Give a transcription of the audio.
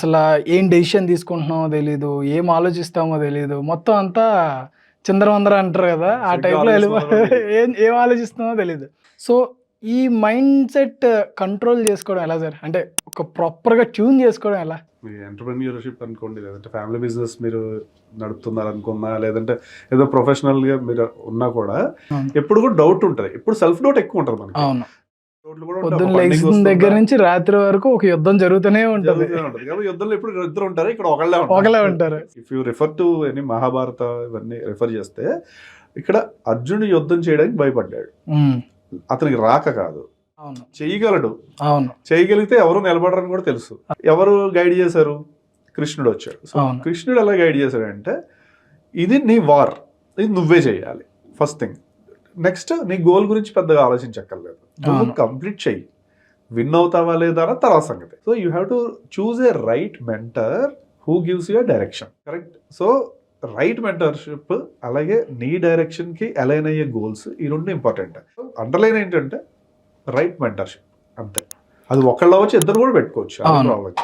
అసలు ఏం డెసిషన్ తీసుకుంటున్నామో తెలీదు, ఏం ఆలోచిస్తామో తెలీదు. మొత్తం అంతా చిందరవందర అంటారు కదా! ఆ సరిగ్గా టైప్‌లో ఆలోచిస్తున్నారో తెలీదు. ఏం ఆలోచిస్తున్నామో తెలీదు. సో, ఈ మైండ్ సెట్ కంట్రోల్ చేసుకోవడం ఎలా సార్? అంటే ఒక ప్రాపర్‌గా ట్యూన్ చేసుకోవడం ఎలా? మీ ఎంటర్‌ప్రెన్యూర్‌షిప్ అనుకోండి, లేదంటే ఫ్యామిలీ బిజినెస్ మీరు నడుపుతున్నారనుకున్నా, లేదంటే ఏదో ప్రొఫెషనల్‌గా మీరు ఉన్నా కూడా అవును. ఎప్పుడు కూడా డౌట్ ఉంటది. ఎప్పుడు సెల్ఫ్ డౌట్ ఎక్కువ ఉంటది మనకి. అవును. డౌట్‌లు కూడా ఉంటాయి. ఒక పొద్దున్న ఫండింగ్ లెగిసిన వస్తుందా? దగ్గర నుంచి రాత్రి వరకు ఒక యుద్ధం జరుగుతూనే ఉంటది. జరుగుతూనే ఉంటది. కాబట్టి యుద్ధంలో ఎప్పుడు ఇద్దరు ఉంటారు. ఇక్కడ ఒకళ్ళే ఒకళ్ళే ఉంటారు. ఉంటారు. If you refer to any Mahabharata ఇవన్నీ రిఫర్ చేస్తే ఇక్కడ అర్జునుడు యుద్ధం చేయడానికి భయపడ్డాడు. హ్మ్. అతనికి రాక కాదు. అవును. చేయగలడు. అవును. చేయగలిగితే ఎవరు నిలబడరని కూడా తెలుసు. ఎవరు గైడ్ చేశారు? కృష్ణుడు వచ్చాడు. సో అవును. కృష్ణుడు ఎలా గైడ్ చేశాడంటే, ఇది నీ వార్, ఇది నువ్వే చేయాలి ఫస్ట్ థింగ్. నెక్స్ట్ నీ గోల్ గురించి పెద్దగా ఆలోచించక్కర్లేదు, నువ్వు అవును. కంప్లీట్ చెయ్యి. విన్ అవుతావా లేదా అన్న తర్వాత సంగతి. So you have to choose a right mentor who gives you direction. Correct. So right mentorship, అలాగే నీ డైరెక్షన్ కి అలైన్ అయ్యే గోల్స్, ఈ రెండు ఇంపార్టెంట్. అండర్లైన్ ఏంటంటే రైట్ మెంటర్షిప్ అంతే. అది ఒకళ్ళు అవ్వచ్చు, ఇద్దరు కూడా పెట్టుకోవచ్చు. అవును. ప్రాబ్లం.